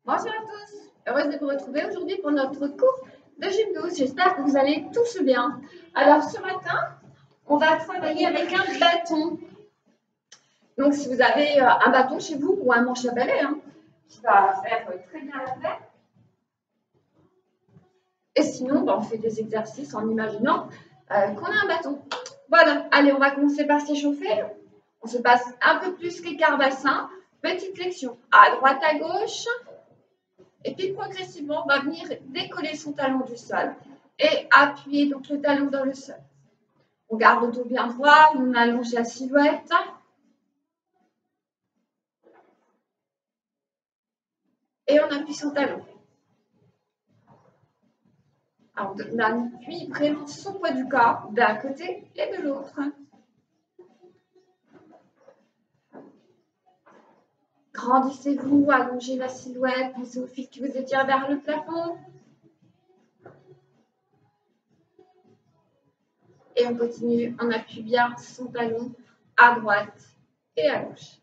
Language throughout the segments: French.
Bonjour à tous, heureuse de vous retrouver aujourd'hui pour notre cours de gymnase. J'espère que vous allez tous bien. Alors ce matin, on va travailler avec un bâton. Donc si vous avez un bâton chez vous ou un manche à balai, qui va faire très bien l'affaire. Et sinon, on fait des exercices en imaginant qu'on a un bâton. Voilà, allez, on va commencer par s'échauffer. On se passe un peu plus qu'écart bassin. Petite flexion à droite, à gauche. Et puis progressivement, on va venir décoller son talon du sol et appuyer donc le talon dans le sol. On garde le dos bien droit, on allonge la silhouette. Et on appuie son talon. Alors, on appuie vraiment son poids du corps d'un côté et de l'autre. Grandissez-vous, allongez la silhouette, pensez au fil qui vous étire vers le plafond. Et on continue, on appuie bien son talon à droite et à gauche.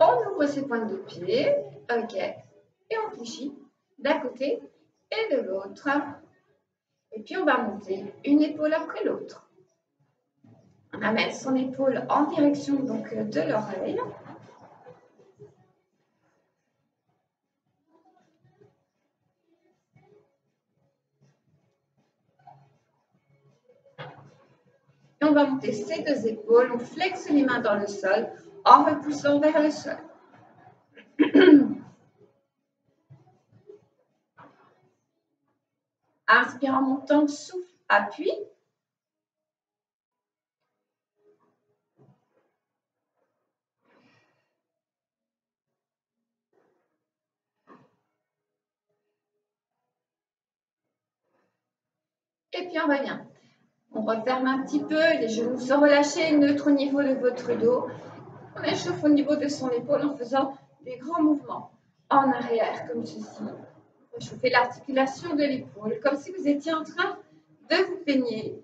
On ouvre ses pointes de pied, ok, et on fléchit d'un côté et de l'autre. Et puis on va monter une épaule après l'autre. On amène son épaule en direction donc de l'oreille. Et on va monter ses deux épaules, on flexe les mains dans le sol en repoussant vers le sol. Inspire en montant, souffle, appuie. Et puis on revient. On referme un petit peu, les genoux sont relâchés, neutre au niveau de votre dos. On échauffe au niveau de son épaule en faisant des grands mouvements en arrière comme ceci. Réchauffez l'articulation de l'épaule comme si vous étiez en train de vous peigner.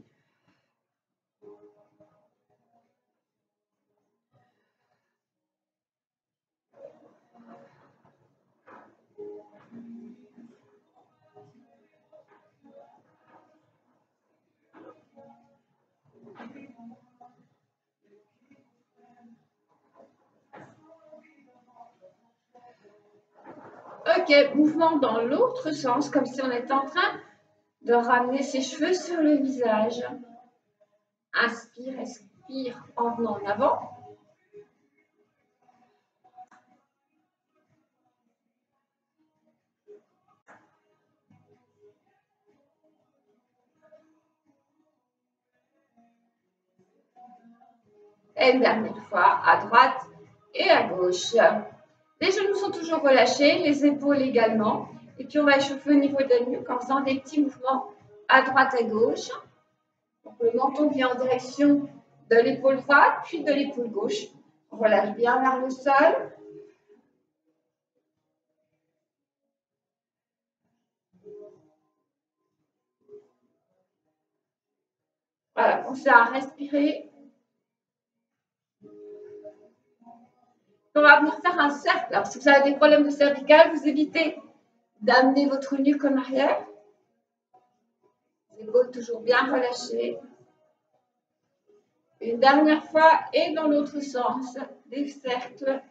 Ok, mouvement dans l'autre sens, comme si on était en train de ramener ses cheveux sur le visage. Inspire, expire en venant en avant. Et une dernière fois, à droite et à gauche. Les genoux sont toujours relâchés, les épaules également. Et puis on va échauffer au niveau de la nuque en faisant des petits mouvements à droite et à gauche. Donc le menton vient en direction de l'épaule droite, puis de l'épaule gauche. On relâche bien vers le sol. Voilà, pensez à respirer. On va venir faire un cercle. Alors, si vous avez des problèmes de cervical, vous évitez d'amener votre nuque en arrière. Les épaules toujours bien relâchées. Une dernière fois et dans l'autre sens, des cercles.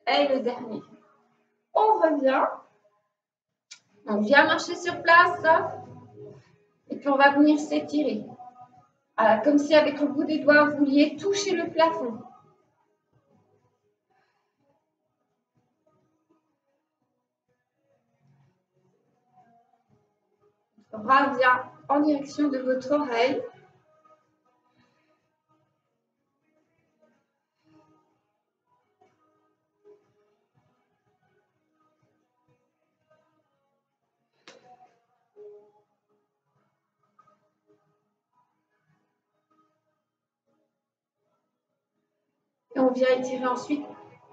Et le dernier. On revient. On vient marcher sur place. Et puis on va venir s'étirer. Voilà, comme si avec le bout des doigts, vous vouliez toucher le plafond. Le bras vient en direction de votre oreille. Et on vient étirer ensuite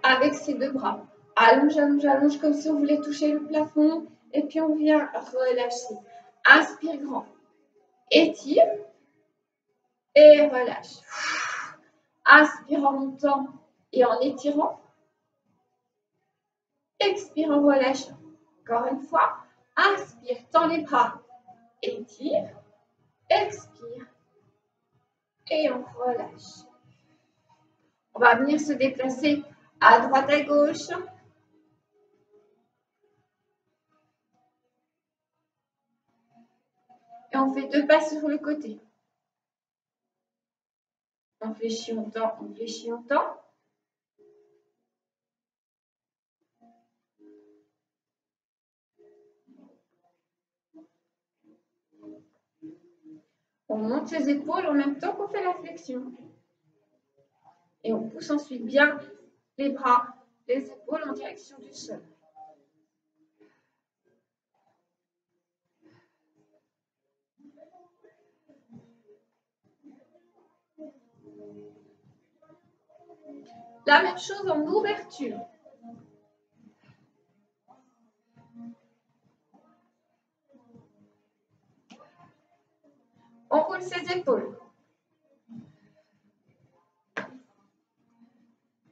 avec ses deux bras. Allonge, allonge, allonge, comme si on voulait toucher le plafond. Et puis on vient relâcher. Inspire grand. Étire. Et relâche. Inspire en montant et en étirant. Expire en relâchant. Encore une fois. Inspire, tends les bras. Étire. Expire. Et on relâche. On va venir se déplacer à droite, à gauche. Et on fait 2 pas sur le côté. On fléchit, on tend, on fléchit, on tend. On monte les épaules en même temps qu'on fait la flexion. Et on pousse ensuite bien les bras, les épaules en direction du sol. La même chose en ouverture. On roule ses épaules.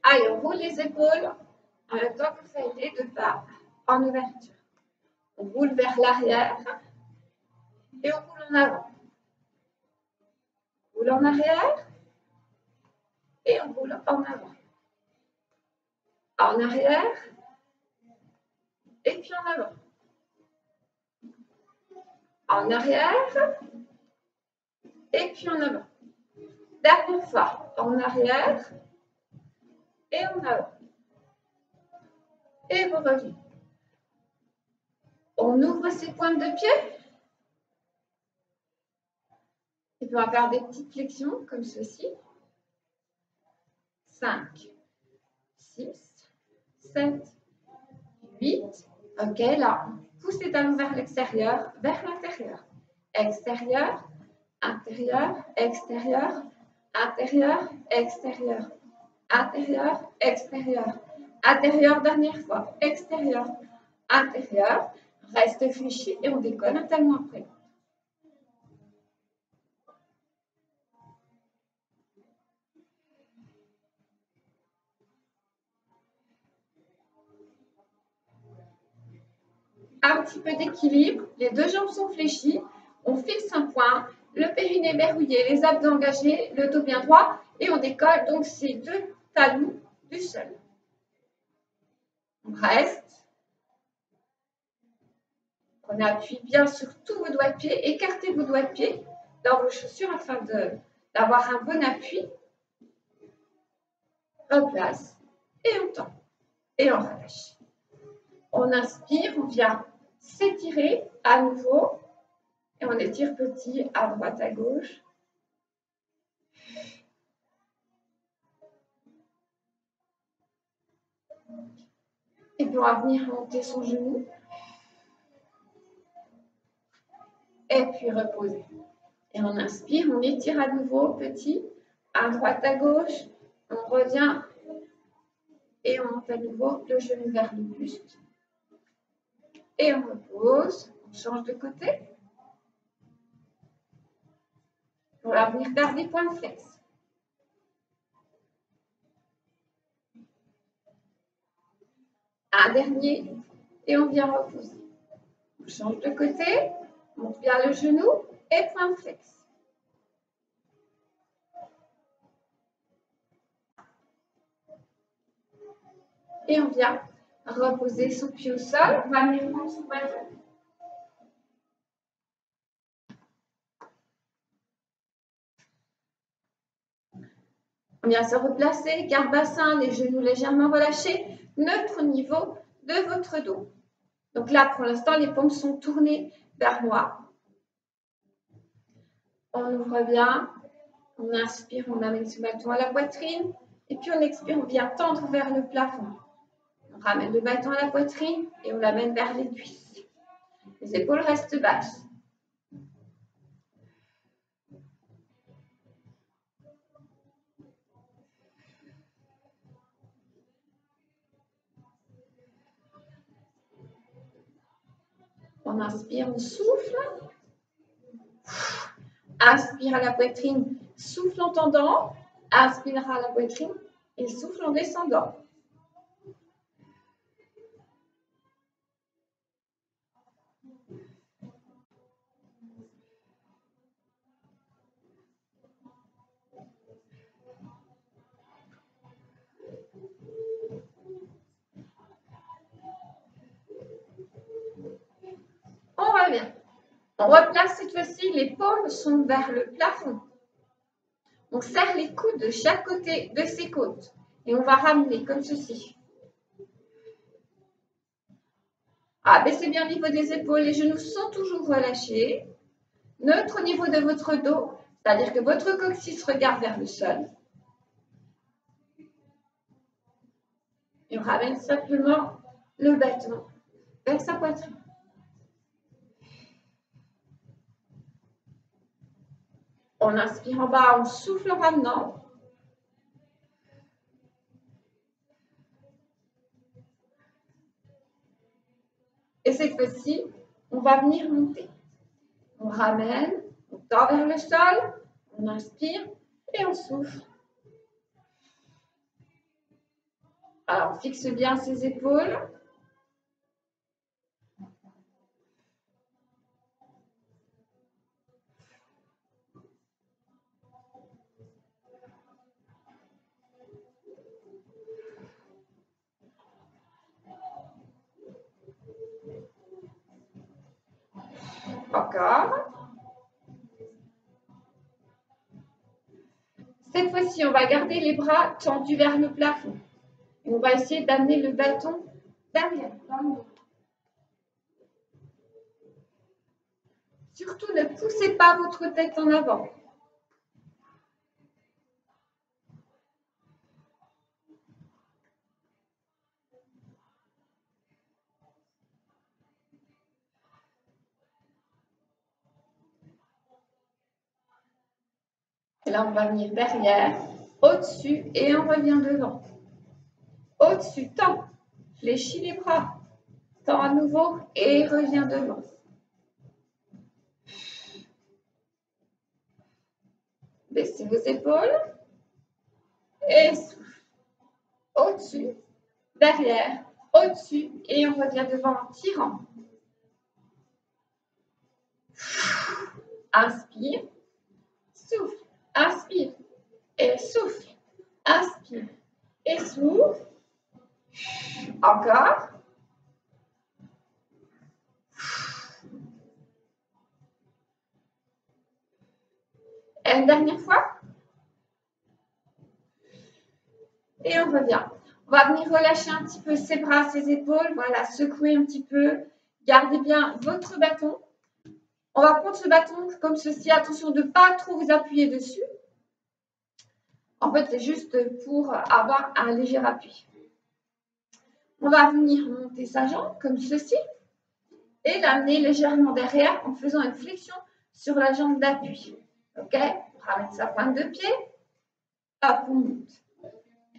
Allez, on roule les épaules en même temps que vous faites les 2 pas en ouverture. On roule vers l'arrière et on roule en avant. On roule en arrière et on roule en avant. En arrière et puis en avant. En arrière et puis en avant. Dernière fois, en arrière et en avant. Et vous revenez. On ouvre ses pointes de pied. Et puis on va faire des petites flexions comme ceci. 5, 6, 7, 8. Ok, là, on pousse les talons vers l'extérieur, vers l'intérieur. Extérieur, intérieur, extérieur, intérieur, extérieur, intérieur, extérieur, intérieur, dernière fois, extérieur, intérieur, reste fléchi et on décolle un talon après. Un petit peu d'équilibre, les 2 jambes sont fléchies, on fixe un point, le périnée verrouillé, les abdos engagés, le dos bien droit et on décolle donc ces 2 talons du sol. On reste. On appuie bien sur tous vos doigts de pied, écartez vos doigts de pied dans vos chaussures afin d'avoir un bon appui. Replace et on tend et on relâche. On inspire, on vient s'étirer à nouveau et on étire petit à droite, à gauche. Et puis on va venir monter son genou. Et puis reposer. Et on inspire, on étire à nouveau petit, à droite, à gauche. On revient et on monte à nouveau le genou vers le buste. Et on repose, on change de côté. On va venir garder point de flex. Un dernier et on vient reposer. On change de côté, on monte bien le genou et point de flex. Et on vient reposer son pied au sol. On va venir prendre son bâton. On vient se replacer, garde bassin, les genoux légèrement relâchés, neutre au niveau de votre dos. Donc là, pour l'instant, les paumes sont tournées vers moi. On ouvre bien, on inspire, on amène ce bâton à la poitrine, et puis on expire, on vient tendre vers le plafond. On ramène le bâton à la poitrine et on l'amène vers les cuisses. Les épaules restent basses. On inspire, on souffle. Inspire à la poitrine, souffle en tendant. Inspire à la poitrine et souffle en descendant. On revient. On replace cette fois-ci, les paumes sont vers le plafond. On serre les coudes de chaque côté de ses côtes et on va ramener comme ceci. Baissez bien le niveau des épaules, les genoux sont toujours relâchés. Neutre au niveau de votre dos, c'est-à-dire que votre coccyx regarde vers le sol. Et on ramène simplement le bâton vers sa poitrine. On inspire en bas, on souffle en ramenant. Et cette fois-ci, on va venir monter. On ramène, on tend vers le sol, on inspire et on souffle. Alors, on fixe bien ses épaules. Encore. Cette fois-ci, on va garder les bras tendus vers le plafond. Et on va essayer d'amener le bâton derrière, dans le dos. Surtout, ne poussez pas votre tête en avant. Et là, on va venir derrière, au-dessus et on revient devant. Au-dessus, tend, fléchis les bras, tend à nouveau et reviens devant. Baissez vos épaules et souffle. Au-dessus, derrière, au-dessus et on revient devant en tirant. Inspire, souffle, inspire et souffle, inspire et souffle. Encore. Et une dernière fois. Et on revient. On va venir relâcher un petit peu ses bras, ses épaules. Voilà, secouer un petit peu. Gardez bien votre bâton. On va prendre ce bâton comme ceci. Attention de ne pas trop vous appuyer dessus. En fait, c'est juste pour avoir un léger appui. On va venir monter sa jambe comme ceci et l'amener légèrement derrière en faisant une flexion sur la jambe d'appui. Ok? On ramène sa pointe de pied. Hop, on monte.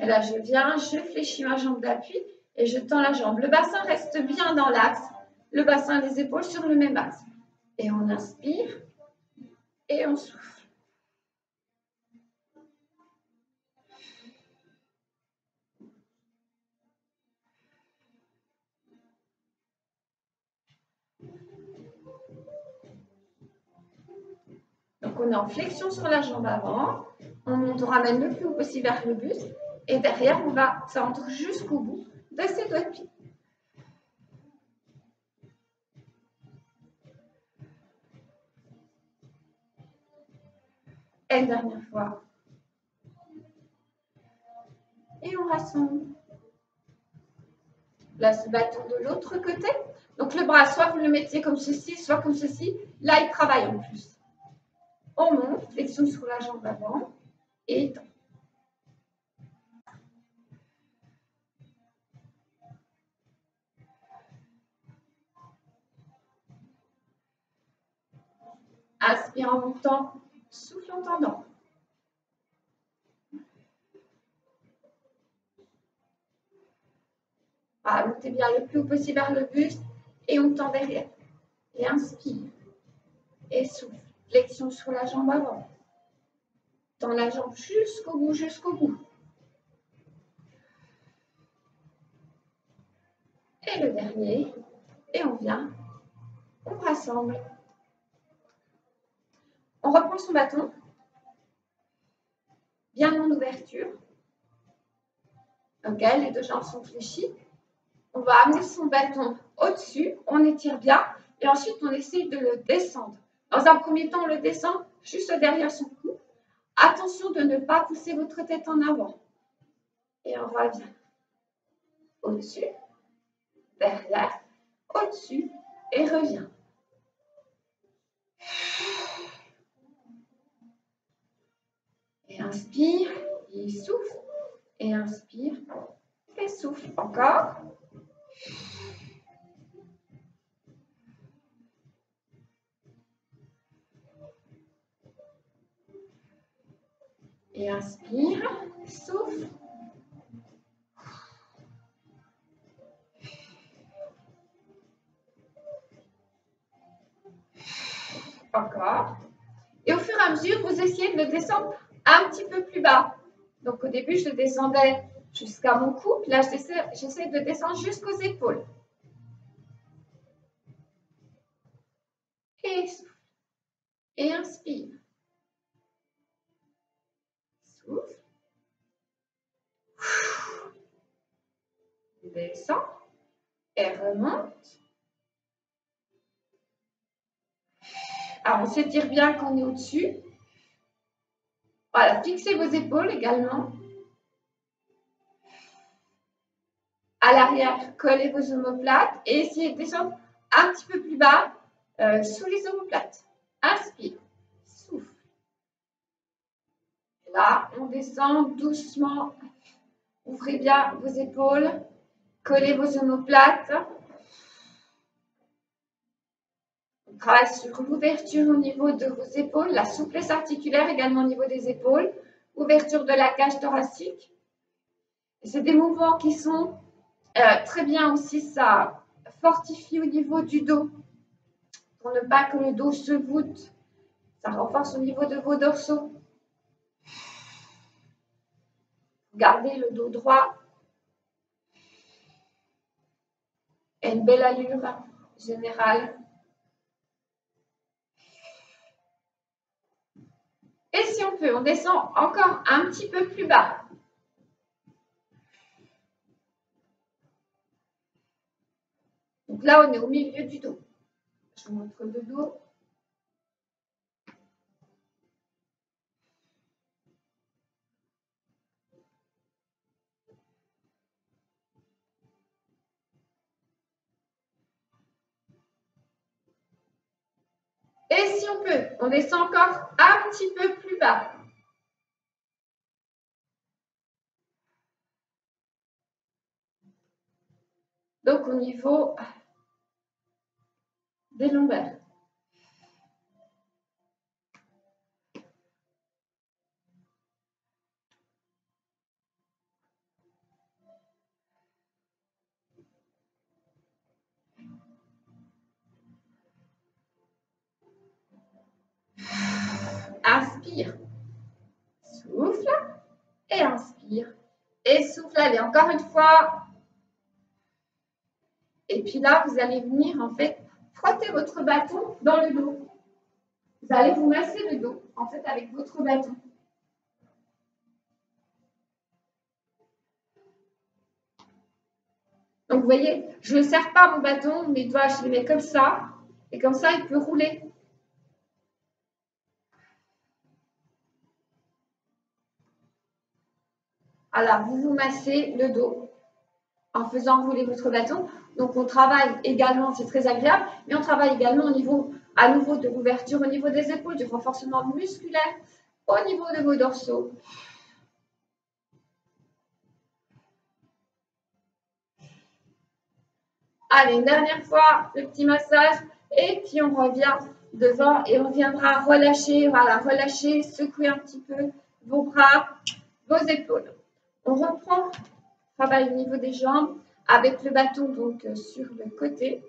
Et là, je viens, je fléchis ma jambe d'appui et je tends la jambe. Le bassin reste bien dans l'axe. Le bassin et les épaules sur le même axe. Et on inspire et on souffle. Donc, on est en flexion sur la jambe avant. On monte, on ramène le plus haut possible vers le buste. Et derrière, on va tendre jusqu'au bout de ses doigts de pied. Et une dernière fois. Et on rassemble. Place le bâton de l'autre côté. Donc, le bras, soit vous le mettez comme ceci, soit comme ceci. Là, il travaille en plus. On monte, flexion sur la jambe avant et étend. Inspire en montant, souffle en tendant. Montez bien le plus haut possible vers le buste et on tend derrière. Et inspire. Et souffle. Flexion sur la jambe avant. Tends la jambe jusqu'au bout, jusqu'au bout. Et le dernier. Et on vient. On rassemble. On reprend son bâton. Bien en ouverture. Ok, les deux jambes sont fléchies. On va amener son bâton au-dessus. On étire bien. Et ensuite, on essaye de le descendre. Dans un premier temps, on le descend juste derrière son cou. Attention de ne pas pousser votre tête en avant. Et on revient. Au-dessus, derrière, au-dessus et revient. Et inspire, et souffle. Et inspire, et souffle. Encore. Et inspire, souffle. Encore. Et au fur et à mesure, vous essayez de le descendre un petit peu plus bas. Donc au début, je le descendais jusqu'à mon cou. Puis là, j'essaie de descendre jusqu'aux épaules. Et souffle. Et inspire. Souffle. Descend. Et remonte. Alors, on s'étire bien quand on est au-dessus. Voilà, fixez vos épaules également. À l'arrière, collez vos omoplates et essayez de descendre un petit peu plus bas sous les omoplates. Inspire, souffle. Et là, on descend doucement. Ouvrez bien vos épaules. Collez vos omoplates. On travaille sur l'ouverture au niveau de vos épaules, la souplesse articulaire également au niveau des épaules, ouverture de la cage thoracique. C'est des mouvements qui sont très bien aussi, ça fortifie au niveau du dos, pour ne pas que le dos se voûte. Ça renforce au niveau de vos dorsaux. Gardez le dos droit. Et une belle allure générale. Et si on peut, on descend encore un petit peu plus bas. Donc là, on est au milieu du dos. Je vous montre le dos. Et si on peut, on descend encore un petit peu plus bas. Donc au niveau des lombaires. Inspire, souffle et inspire et souffle. Allez, encore une fois. Et puis là, vous allez venir en fait frotter votre bâton dans le dos. Vous allez vous masser le dos en fait avec votre bâton. Donc vous voyez, je ne serre pas mon bâton, mes doigts, je les mets comme ça. Et comme ça, il peut rouler. Alors, vous vous massez le dos en faisant rouler votre bâton. Donc, on travaille également, c'est très agréable, mais on travaille également au niveau, à nouveau, de l'ouverture au niveau des épaules, du renforcement musculaire au niveau de vos dorsaux. Allez, une dernière fois, le petit massage. Et puis, on revient devant et on viendra relâcher, voilà, relâcher, secouer un petit peu vos bras, vos épaules. On reprend, travail au niveau des jambes avec le bâton donc sur le côté.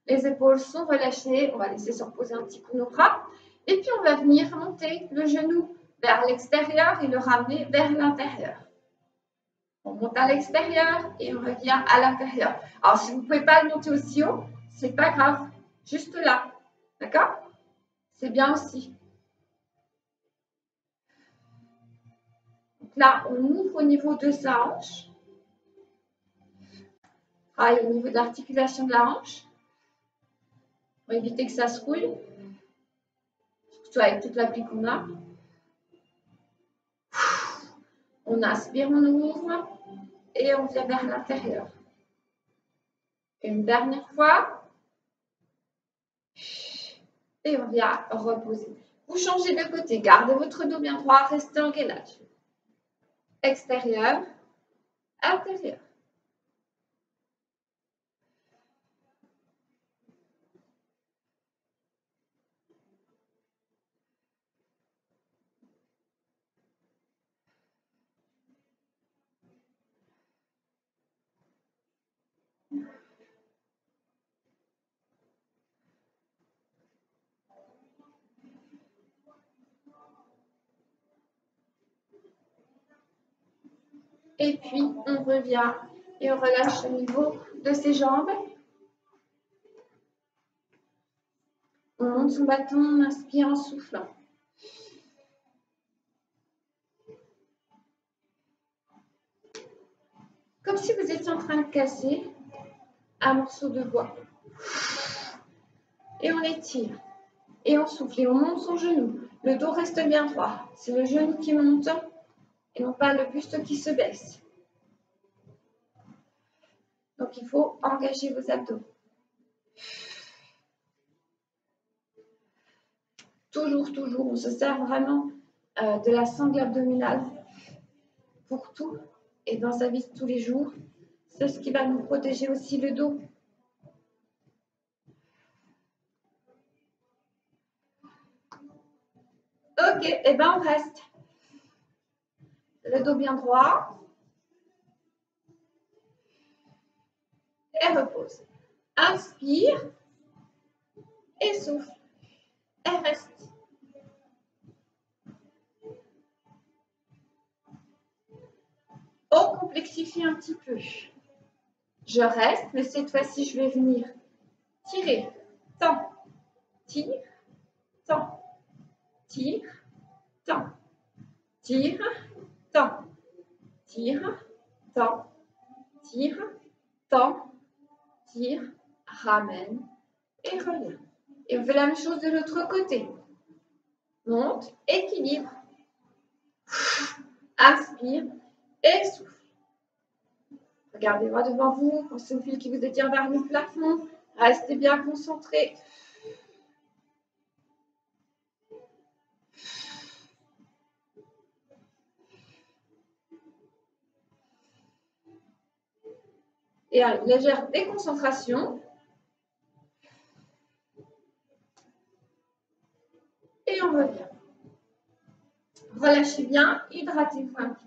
Les épaules sont relâchées. On va laisser se reposer un petit coup nos bras. Et puis, on va venir monter le genou vers l'extérieur et le ramener vers l'intérieur. On monte à l'extérieur et on revient à l'intérieur. Alors, si vous ne pouvez pas le monter aussi haut, c'est pas grave. Juste là. D'accord? C'est bien aussi. Donc là, on ouvre au niveau de sa hanche. Travaille au niveau de l'articulation de la hanche. Pour éviter que ça se roule. Surtout avec toute la pluie qu'on a. On inspire, on ouvre. Et on vient vers l'intérieur. Une dernière fois. Et on vient reposer. Vous changez de côté. Gardez votre dos bien droit. Restez en gainage. Extérieur, intérieur. Et puis, on revient et on relâche au niveau de ses jambes. On monte son bâton, on inspire en soufflant. Comme si vous étiez en train de casser un morceau de bois. Et on étire. Et on souffle. Et on monte son genou. Le dos reste bien droit. C'est le genou qui monte et non pas le buste qui se baisse. Donc, il faut engager vos abdos. Toujours, on se sert vraiment de la sangle abdominale pour tout et dans sa vie de tous les jours. C'est ce qui va nous protéger aussi le dos. Ok, et bien on reste. Le dos bien droit. Et repose. Inspire. Et souffle. Et reste. On complexifie un petit peu. Je reste, mais cette fois-ci, je vais venir tirer. Tends. Tire. Tends. Tire. Tends. Tire. Tends. Tire. Tends. Tire. Tends. Tire. Ramène. Et reviens. Et on fait la même chose de l'autre côté. Monte. Équilibre. Inspire. Et souffle. Regardez droit devant vous, pensez au fil qui vous étire vers le plafond, restez bien concentré. Et à une légère déconcentration. Et on revient. Relâchez bien, hydratez-vous un petit peu.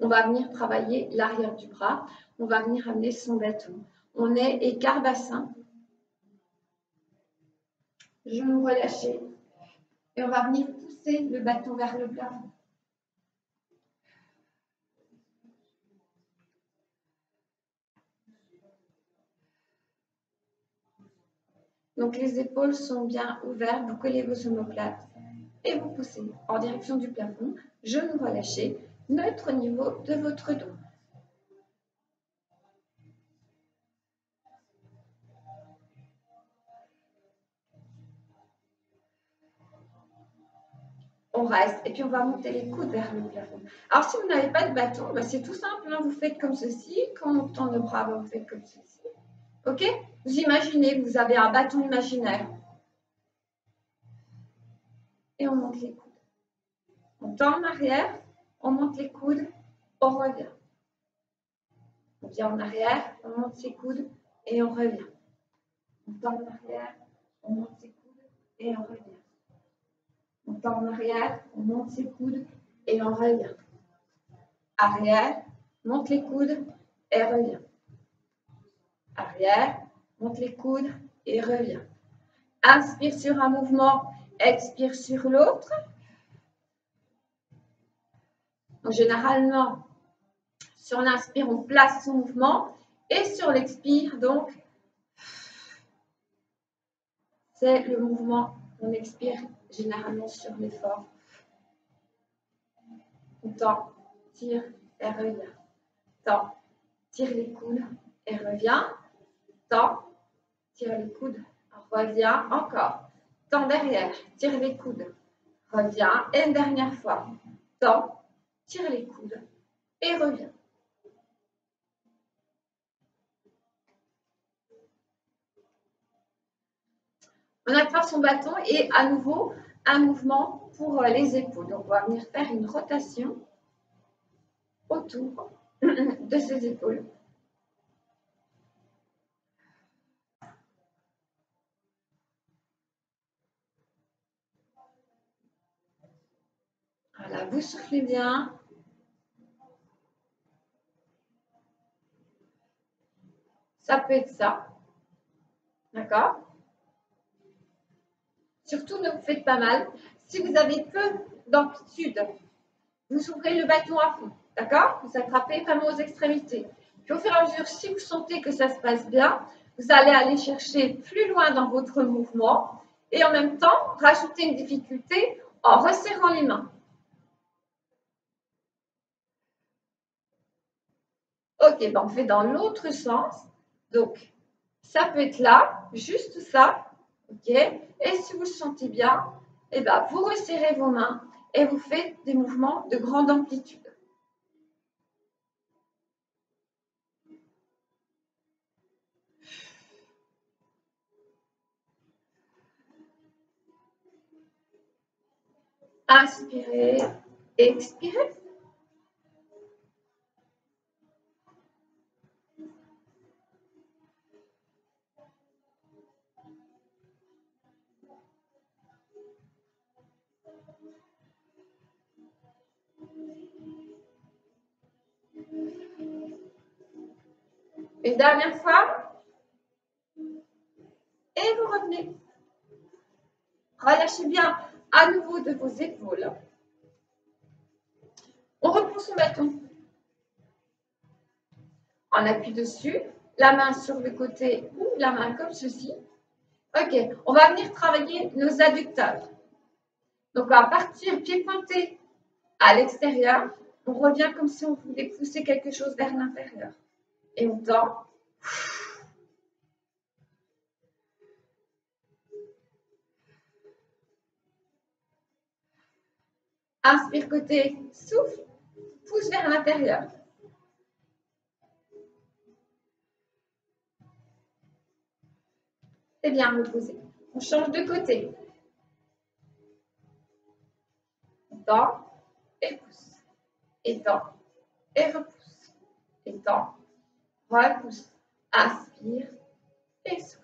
On va venir travailler l'arrière du bras. On va venir amener son bâton. On est écart bassin. Genoux relâchés. Et on va venir pousser le bâton vers le plafond. Donc les épaules sont bien ouvertes. Vous collez vos omoplates. Et vous poussez en direction du plafond, genoux relâchés, neutre au niveau de votre dos. On reste et puis on va monter les coudes vers le plafond. Alors si vous n'avez pas de bâton, c'est tout simple, hein, vous faites comme ceci. Quand on tend le bras, vous faites comme ceci. Ok? Vous imaginez que vous avez un bâton imaginaire. Et on monte les coudes. On tend en arrière, on monte les coudes, on revient. On vient en arrière, on monte ses coudes et on revient. On tend en arrière, on monte ses coudes et on revient. On tend en arrière, on monte ses coudes et on revient. Arrière, monte les coudes et revient. Arrière, monte les coudes et revient. Inspire sur un mouvement, expire sur l'autre. Donc, généralement, sur l'inspire, on place son mouvement et sur l'expire, donc, c'est le mouvement qu'on expire généralement sur l'effort. On tend, tire et revient. Tend, tire les coudes et revient. Tend, tire les coudes, revient encore. Tend derrière, tire les coudes, revient. Et une dernière fois. Tend, tire les coudes et revient. On attrape son bâton et à nouveau un mouvement pour les épaules. Donc on va venir faire une rotation autour de ses épaules. Voilà, vous soufflez bien. Ça peut être ça. D'accord? Surtout, ne vous faites pas mal. Si vous avez peu d'amplitude, vous ouvrez le bâton à fond. D'accord? Vous attrapez vraiment aux extrémités. Puis au fur et à mesure, si vous sentez que ça se passe bien, vous allez aller chercher plus loin dans votre mouvement et en même temps, rajouter une difficulté en resserrant les mains. Ok, ben on fait dans l'autre sens. Donc, ça peut être là, juste ça. Ok? Et si vous le sentez bien, eh ben, vous resserrez vos mains et vous faites des mouvements de grande amplitude. Inspirez, expirez. Une dernière fois. Et vous revenez. Relâchez bien à nouveau de vos épaules. On reprend son bâton. On appuie dessus, la main sur le côté ou la main comme ceci. Ok, on va venir travailler nos adducteurs. Donc, on va partir pied pointé à l'extérieur. On revient comme si on voulait pousser quelque chose vers l'intérieur. Et on tend. Inspire côté, souffle, pousse vers l'intérieur. C'est bien reposé. On change de côté. On tend et pousse. Et tend et repousse. Et tend, repousse. Inspire et souffle.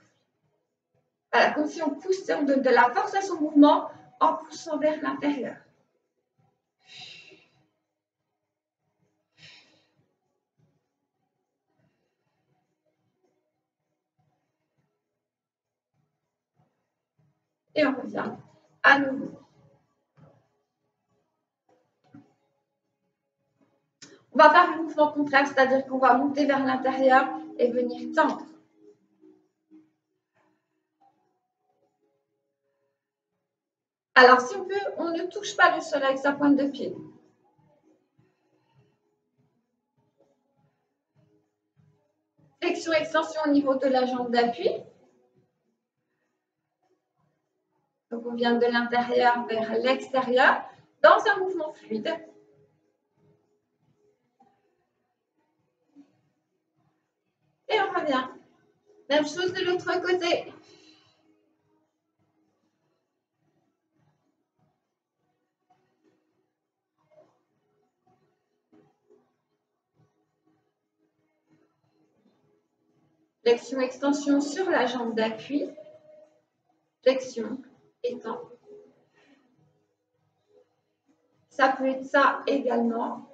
Voilà, comme si on poussait, on donne de la force à son mouvement en poussant vers l'intérieur. Et on revient à nouveau. On va faire le mouvement contraire, c'est-à-dire qu'on va monter vers l'intérieur et venir tendre. Alors, si on peut, on ne touche pas le sol avec sa pointe de pied. Flexion, extension au niveau de la jambe d'appui. Donc, on vient de l'intérieur vers l'extérieur dans un mouvement fluide. Et on revient. Même chose de l'autre côté. Flexion, extension sur la jambe d'appui. Flexion, étend. Ça peut être ça également,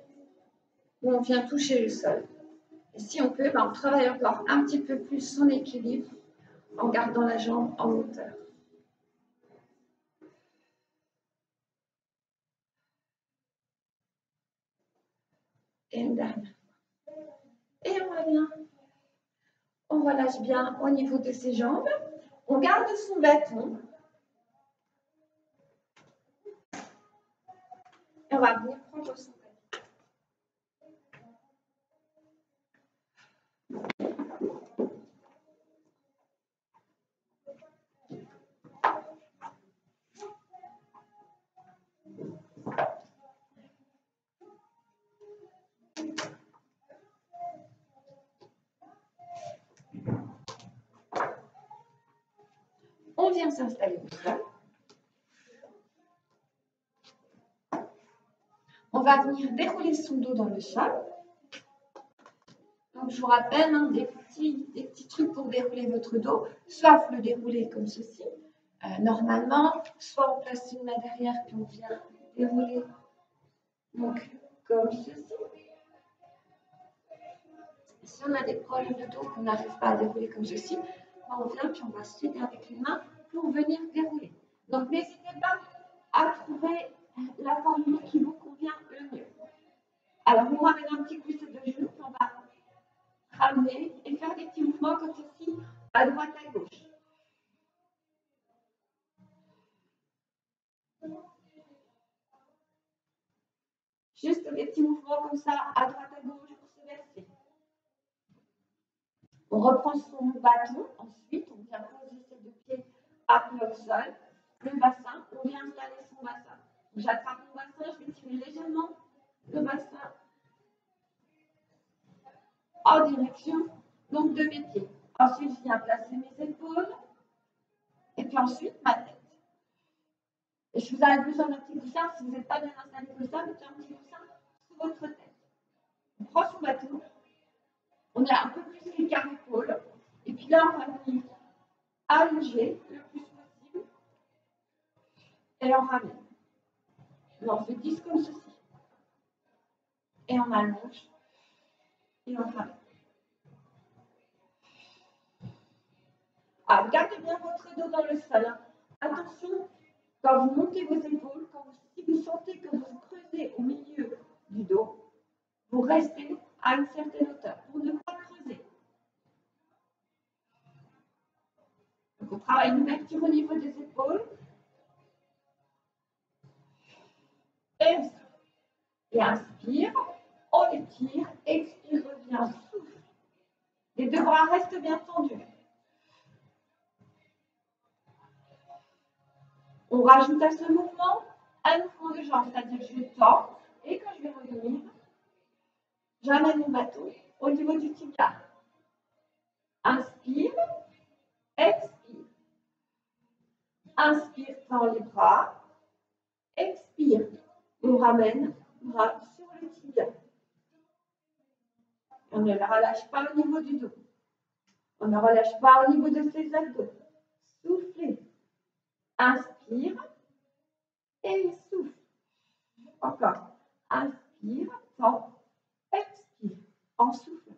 où on vient toucher le sol. Et si on peut, on travaille encore un petit peu plus son équilibre en gardant la jambe en hauteur. Et une dernière. Et on revient. On relâche bien au niveau de ses jambes. On garde son bâton. Et on va venir prendre son bâton. On vient s'installer au sol. On va venir dérouler son dos dans le sol. Donc, je vous rappelle des petits trucs pour dérouler votre dos. Soit vous le déroulez comme ceci, normalement, soit on place une main derrière puis on vient dérouler donc, comme ceci. Si on a des problèmes de dos qu'on n'arrive pas à dérouler comme ceci, on vient puis on va s'aider avec les mains pour venir dérouler. Donc, n'hésitez pas à trouver la formule qui vous convient le mieux. Alors, on ramène un petit coup de genou, puis on va ramener et faire des petits mouvements comme ceci, à droite, à gauche. Juste des petits mouvements comme ça, à droite, à gauche, pour se verser. On reprend son bâton, ensuite on vient poser ses deux pieds à plat au sol, le bassin, on vient installer son bassin. J'attrape mon bassin, je vais tirer légèrement le bassin en direction donc de mes pieds. Ensuite, je viens placer mes épaules et puis ensuite ma tête. Et si vous avez besoin d'un petit coussin, si vous n'êtes pas bien installé comme ça, mettez un petit coussin sous votre tête. On prend son bâton, on a un peu plus l'écart d'épaule, et puis là, on va venir allonger le plus possible et on ramène. On en fait 10 comme ceci. Et on allonge et on ramène. Alors, gardez bien votre dos dans le sol. Attention, quand vous montez vos épaules, si vous sentez que vous creusez au milieu du dos, vous restez à une certaine hauteur pour ne pas creuser. Donc, on travaille une ouverture au niveau des épaules. Et inspire, on étire, expire, revient, souffle. Les deux bras restent bien tendus. On rajoute à ce mouvement un mouvement de jambe, c'est-à-dire que je tends et quand je vais revenir, j'amène mon bâton au niveau du tibia. Inspire, expire. Inspire, tend les bras. Expire, on ramène bras sur le tibia. On ne la relâche pas au niveau du dos. On ne relâche pas au niveau de ses abdos. Soufflez. Inspire et souffle. Encore. Inspire, tend, expire, en souffle.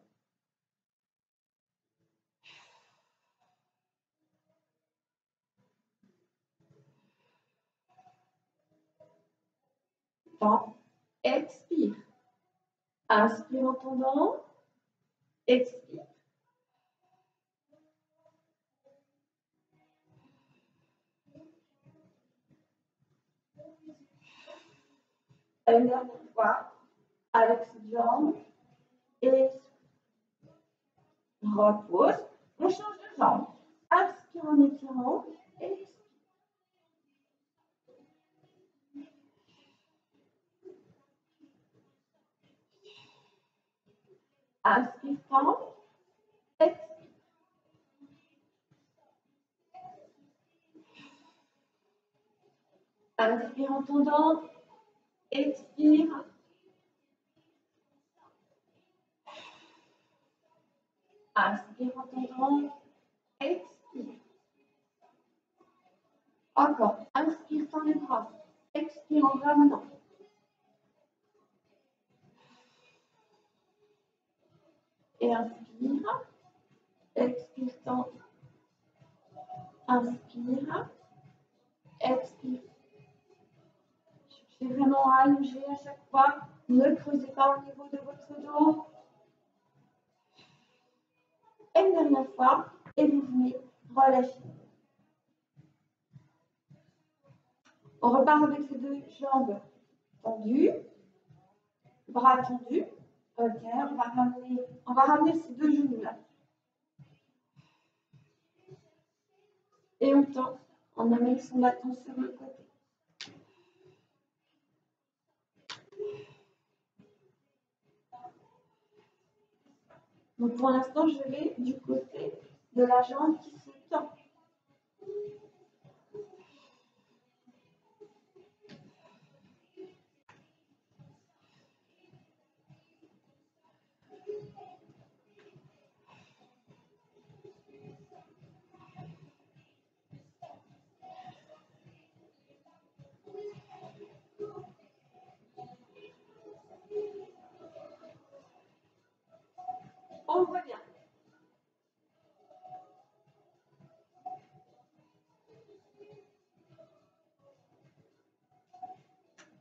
Tend, expire. Inspire en tendant, expire. Une dernière fois, avec cette jambe, et repose. On change de jambe. Inspire en étirant, expire. Inspire, tend, expire. Inspire en tendant, expire. Inspire en tendant. Expire. Encore. Inspire, tends les bras. Expire en ramenant. Et inspire. Expire, tends. Inspire. Expire. Cherchez vraiment à allonger à chaque fois. Ne creusez pas au niveau de votre dos. Et une dernière fois. Et vous venez relâcher. On repart avec les deux jambes tendues. Bras tendus. Ok, on va ramener ces deux genoux là. Et on tend. On amène son bâton sur le côté. Donc pour l'instant, je vais du côté de la jambe qui se tend. On revient.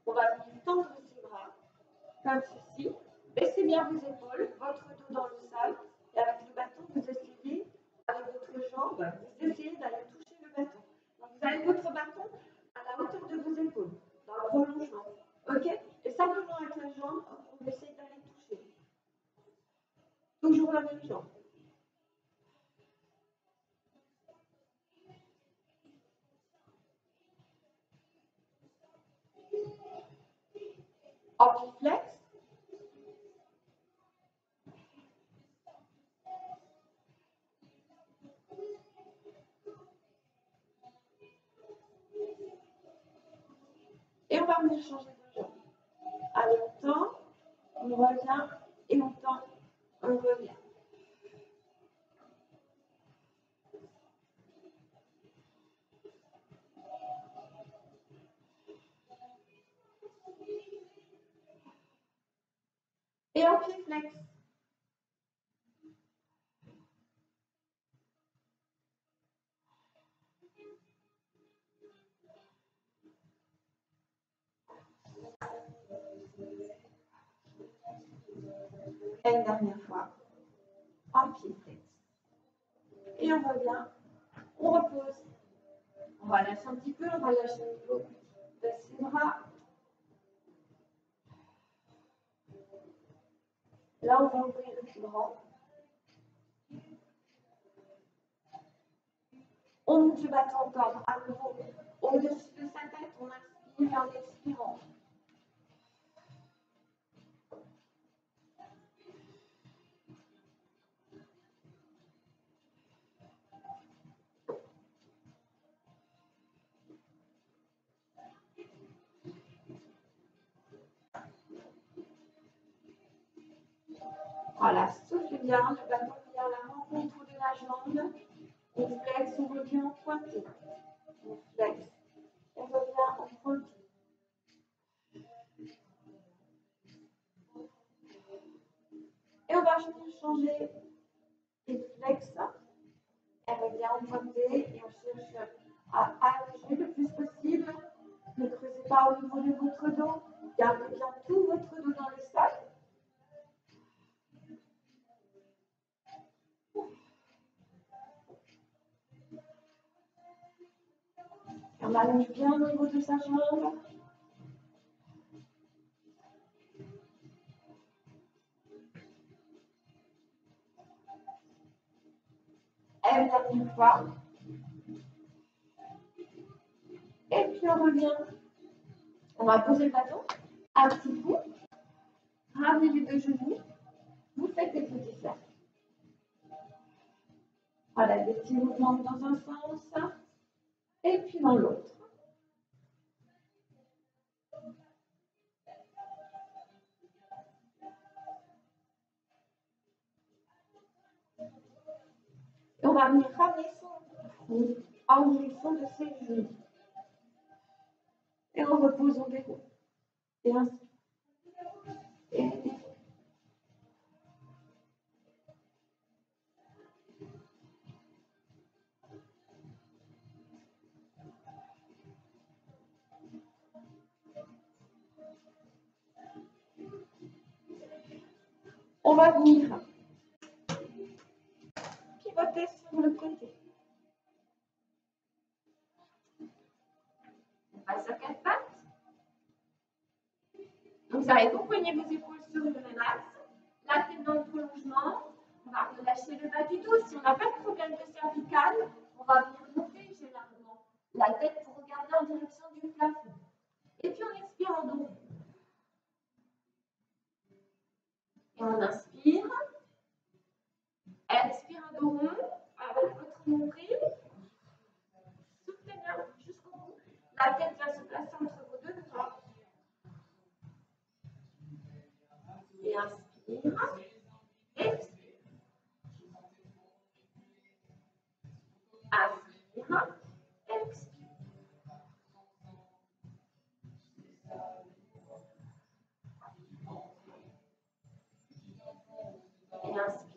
On va venir tendre ses bras, comme ceci. Baissez bien vos épaules, votre dos dans le sol. Et avec le bâton, vous essayez, avec votre jambe, vous essayez d'aller toucher le bâton. Donc vous avez votre bâton à la hauteur de vos épaules, dans le prolongement. Ok? Et simplement avec la jambe, on essaye d'aller toucher. Toujours la même jambe. Flex. Et on va venir changer de jambe. Allez, on tend, on revient, et on tend, on revient. Et en pied flex. Et une dernière fois, en pied flex. Et on revient, on repose. On va lâcher un petit peu, on va lâcher au niveau de ses bras. Là, on va ouvrir le plus grand. On monte le bâton encore à nouveau au-dessus de sa tête. On inspire en expirant. Voilà, souffle bien, le bâton vient à la rencontre de la jambe. On flex, on revient en pointé. On flex, on revient en pointé. Et on va changer et flex. Elle revient en pointé et on cherche à allonger le plus possible. Ne creusez pas au niveau de votre dos. Gardez bien tout votre dos dans le sol. On allonge bien au niveau de sa jambe. Et une dernière fois. Et puis on revient. On va poser le bâton. Un petit coup. Ramenez les deux genoux. Vous faites des petits cercles. Voilà, des petits mouvements dans un sens. Et puis dans l'autre. va venir ramener son en direction de ses genoux. Et on repose, on déroule. Et ainsi. Et on va venir pivoter sur le côté. On passe sur quatre pattes. Donc, vous allez accompagner vos épaules sur le même axe. La tête dans le prolongement. On va relâcher le bas du dos. Si on n'a pas de problème de cervical, on va venir monter généralement la tête pour regarder en direction du plafond. Et puis, on expire en dos. Et on inspire. Expire un dos rond avec votre nombril. Soufflez bien jusqu'au bout. La tête vient se placer entre vos deux bras. Et inspire. Expire. Inspire. Expire. Et inspire.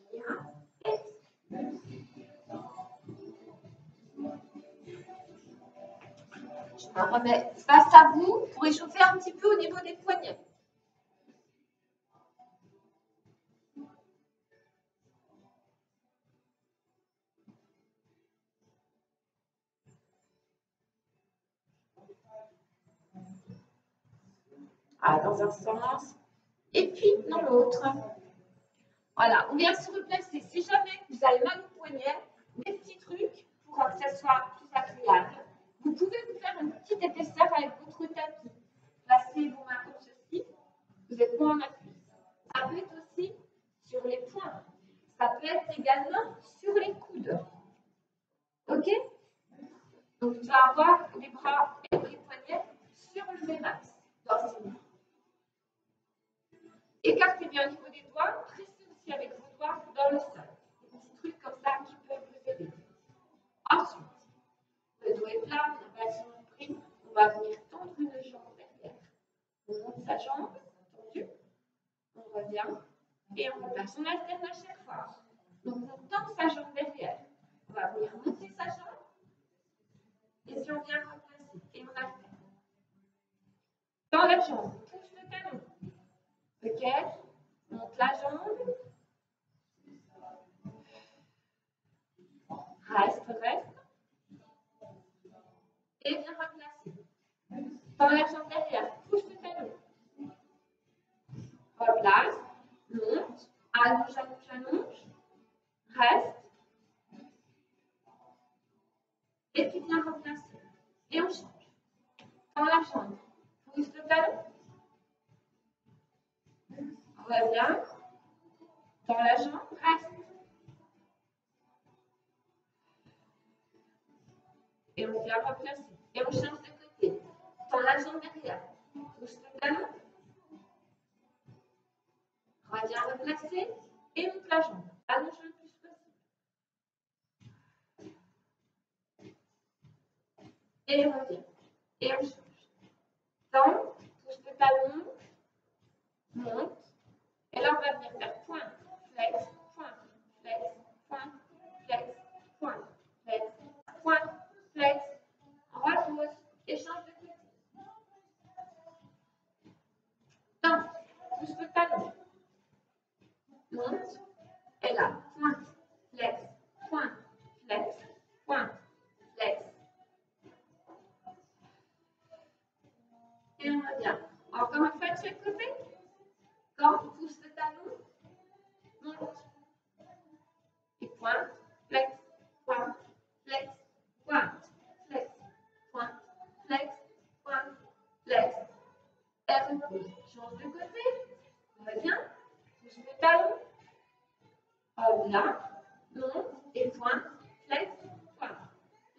Je me remets face à vous pour échauffer un petit peu au niveau des poignets. Dans un sens et puis dans l'autre. Voilà, on vient se replacer. Si jamais vous avez mal au poignet, des petits trucs pour que ça soit plus agréable. Vous pouvez vous faire une petite épaisseur avec votre tapis. Placez vos mains comme ceci. Vous êtes point en appui. Ça peut être aussi sur les poings. Ça peut être également sur les coudes. Ok? Donc, tu vas avoir les bras et les poignets sur le même axe. Dans ces mains. Écartez bien au niveau des doigts. Pressez aussi avec vos doigts dans le sol. Des petits trucs comme ça qui peuvent vous aider. Ensuite, le dos est plat, on n'a pas sur le pris. On va venir tendre une jambe derrière. On monte sa jambe, tendue. On revient et on replace. On alterne à chaque fois. Donc, on tend sa jambe derrière. On va venir monter sa jambe. Et si on vient replacer, et on alterne. Tend la jambe, touche le talon. Ok? Monte la jambe. Reste. Et viens replacer. Tends la jambe derrière, touche le talon. Replace, monte, allonge. Reste. Et puis viens replacer. Et on change. Tends la jambe, pousse le talon. Reviens. Tends la jambe, reste. Et on vient replacer. Et on change de côté. Tends la jambe derrière. Pousse le talon. Reviens replacer. Et monte la jambe. Allonge le plus possible. Et reviens. Et on change. Tends. Pousse le talon. Monte. Et là, on va venir faire point, flex, point, flex, point, flex, point, flex, point, flex. On repose et change de côté. Tends, pousse le talon. Monte. Et là, point, flex, point, flex, point, flex. Et on revient. Encore une fois de chaque côté. Quand pousse le talon, monte. Et pointe, flex, pointe, flex, pointe, flex, pointe, flex, pointe, flex. Et repose. Change de côté. Reviens. Pousse le talon. Hop là. Monte. Et pointe, flex, pointe,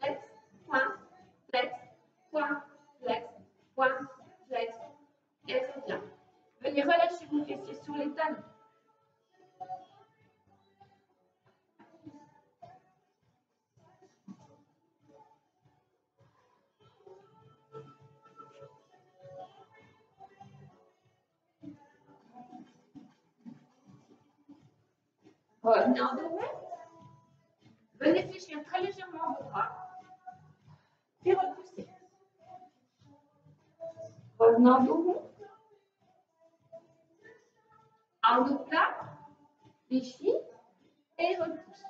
flex, pointe, flex, pointe, flex, pointe, flex. Et reviens. Venez relâcher vos fessiers sur les talons. Revenez en dos. Venez fléchir très légèrement vos bras. Puis repoussez. Revenez en dos rond. En dos plat. Fléchis et repousse.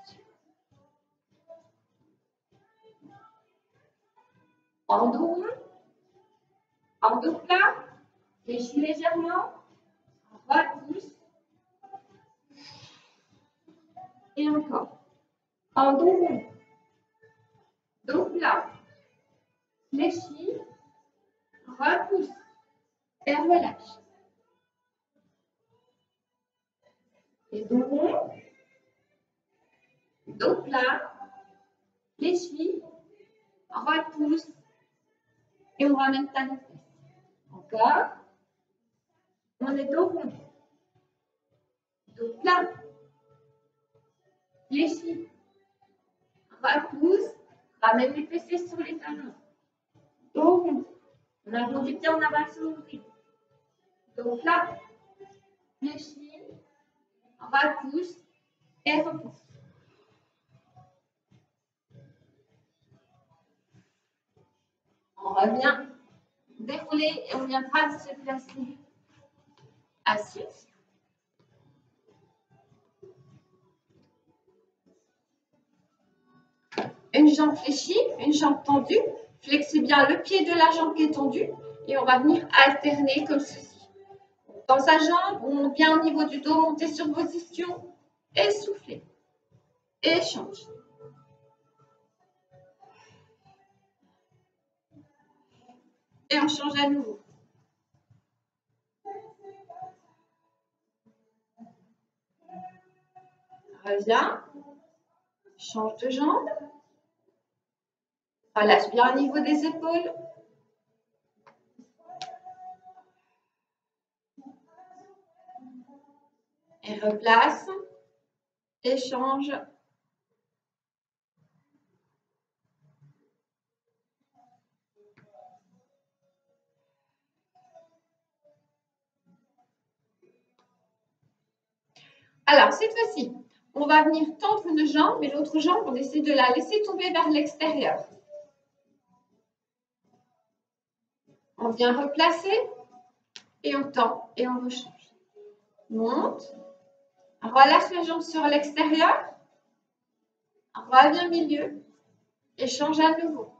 En dos rond. En dos plat. Fléchis légèrement. Repousse. Et encore. En dos rond. Dos plat. Fléchis. Repousse. Et relâche. Et dos rond. Dos plat. Fléchis. Repousse. Et on ramène ta fesses. Encore. On est dos rond. Dos plat. Fléchis. Repousse. Ramène les fessiers sur les talons. Dos rond. On a du pied en avant sur l'ouvrier. Dos plat. Fléchis. Repousse. Et repousse. On revient. Dérouler et on viendra se placer assis. Une jambe fléchie, une jambe tendue. Flexez bien le pied de la jambe qui est tendue et on va venir alterner comme ceci. Dans sa jambe, on monte bien au niveau du dos, montez sur vos ischions et soufflez. Échange. Et on change à nouveau. Reviens. Change de jambe. Relâche bien au niveau des épaules. Et replace. Échange. Alors, cette fois-ci, on va venir tendre une jambe et l'autre jambe, on essaie de la laisser tomber vers l'extérieur. On vient replacer et on tend et on rechange. Monte. Relâche la jambe sur l'extérieur. Reviens au milieu. Et change à nouveau.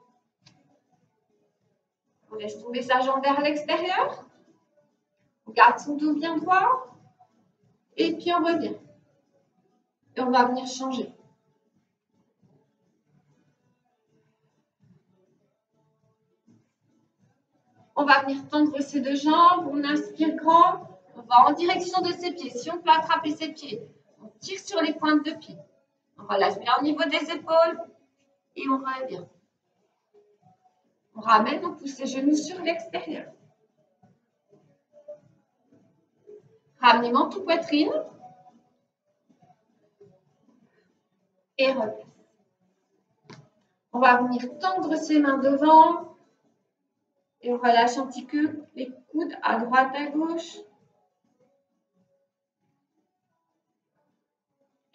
On laisse tomber sa jambe vers l'extérieur. On garde son dos bien droit. Et puis on revient. Et on va venir changer. On va venir tendre ses deux jambes. On inspire grand. On va en direction de ses pieds. Si on peut attraper ses pieds, on tire sur les pointes de pied. On relâche bien au niveau des épaules. Et on revient. On ramène, on pousse les genoux sur l'extérieur. Ramenez menton poitrine. Et replace. On va venir tendre ses mains devant. Et on relâche un petit peu les coudes à droite, à gauche.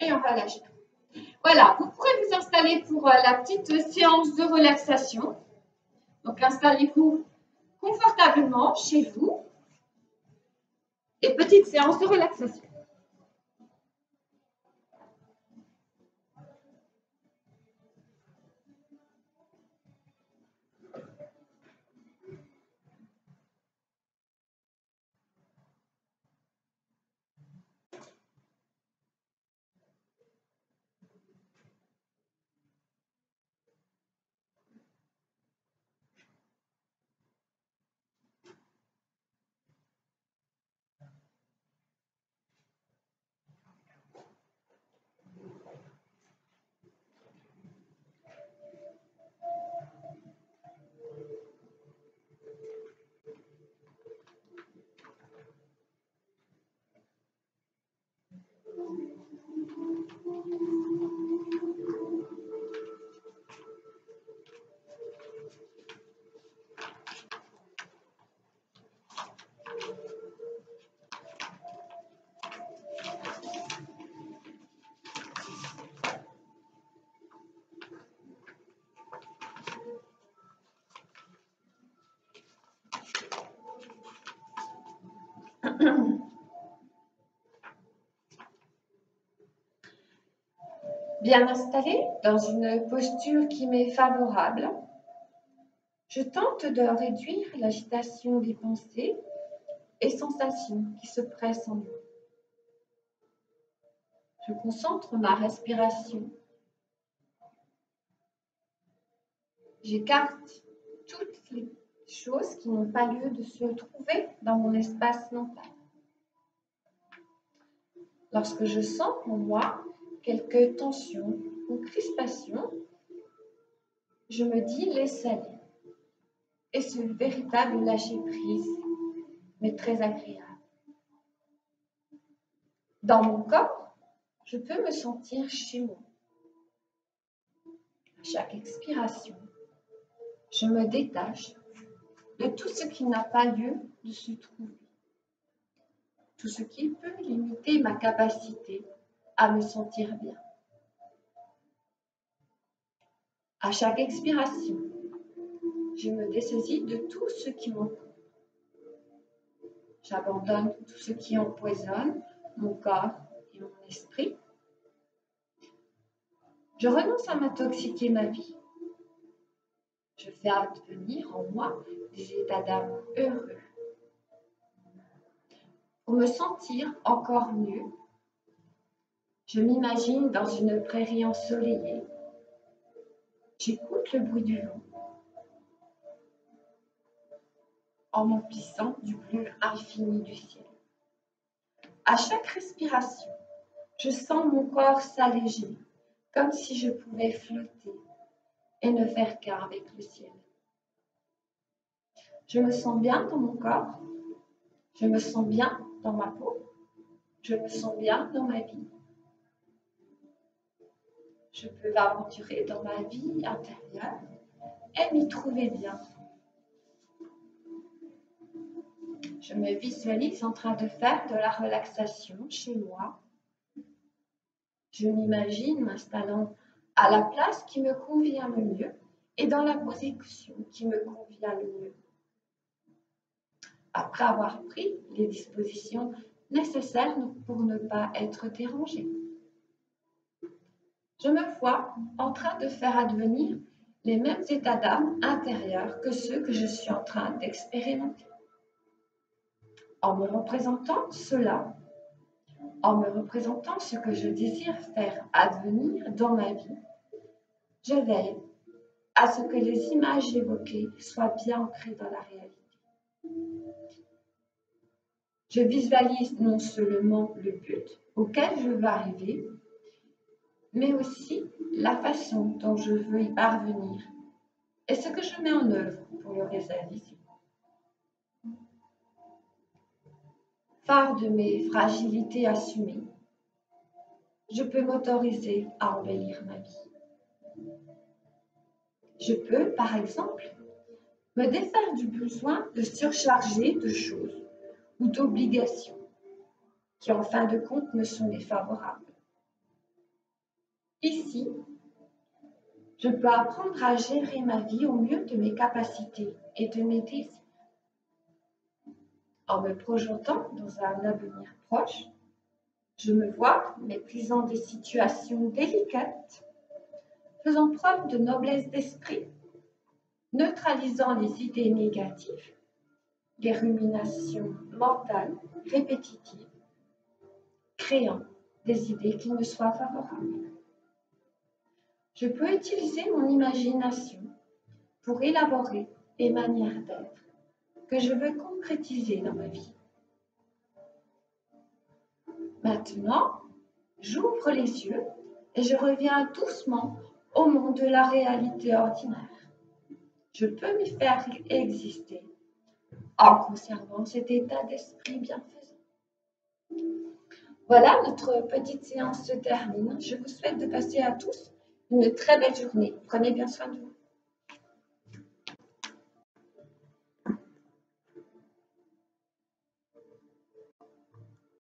Et on relâche tout. Voilà, vous pourrez vous installer pour la petite séance de relaxation. Donc, installez-vous confortablement chez vous. Et petite séance de relaxation. Bien installée dans une posture qui m'est favorable, je tente de réduire l'agitation des pensées et sensations qui se pressent en moi. Je concentre ma respiration. J'écarte toutes les choses qui n'ont pas lieu de se trouver dans mon espace mental. Lorsque je sens en moi quelques tensions ou crispations, je me dis laisse aller. Et ce véritable lâcher-prise, mais très agréable. Dans mon corps, je peux me sentir chez moi. À chaque expiration, je me détache de tout ce qui n'a pas lieu de se trouver. Tout ce qui peut limiter ma capacité à me sentir bien. À chaque expiration, je me dessaisis de tout ce qui m'entoure. J'abandonne tout ce qui empoisonne mon corps et mon esprit. Je renonce à m'intoxiquer ma vie. Je fais advenir en moi des états d'âme heureux. Pour me sentir encore mieux, je m'imagine dans une prairie ensoleillée. J'écoute le bruit du vent en m'emplissant du bleu infini du ciel. À chaque respiration, je sens mon corps s'alléger, comme si je pouvais flotter et ne faire qu'un avec le ciel. Je me sens bien dans mon corps, je me sens bien dans ma peau, je me sens bien dans ma vie. Je peux m'aventurer dans ma vie intérieure et m'y trouver bien. Je me visualise en train de faire de la relaxation chez moi. Je m'imagine m'installant à la place qui me convient le mieux et dans la position qui me convient le mieux. Après avoir pris les dispositions nécessaires pour ne pas être dérangée. Je me vois en train de faire advenir les mêmes états d'âme intérieurs que ceux que je suis en train d'expérimenter. En me représentant cela, en me représentant ce que je désire faire advenir dans ma vie, je veille à ce que les images évoquées soient bien ancrées dans la réalité. Je visualise non seulement le but auquel je veux arriver, mais aussi la façon dont je veux y parvenir et ce que je mets en œuvre pour le réaliser. Phare de mes fragilités assumées, je peux m'autoriser à embellir ma vie. Je peux, par exemple, me défaire du besoin de surcharger de choses ou d'obligations qui, en fin de compte, me sont défavorables. Ici, je peux apprendre à gérer ma vie au mieux de mes capacités et de mes désirs. En me projetant dans un avenir proche, je me vois maîtrisant des situations délicates, faisant preuve de noblesse d'esprit, neutralisant les idées négatives, les ruminations mentales répétitives, créant des idées qui me soient favorables. Je peux utiliser mon imagination pour élaborer des manières d'être que je veux concrétiser dans ma vie. Maintenant, j'ouvre les yeux et je reviens doucement au monde de la réalité ordinaire. Je peux m'y faire exister en conservant cet état d'esprit bienfaisant. Voilà, notre petite séance se termine. Je vous souhaite de passer à tous une très belle journée. Prenez bien soin de vous.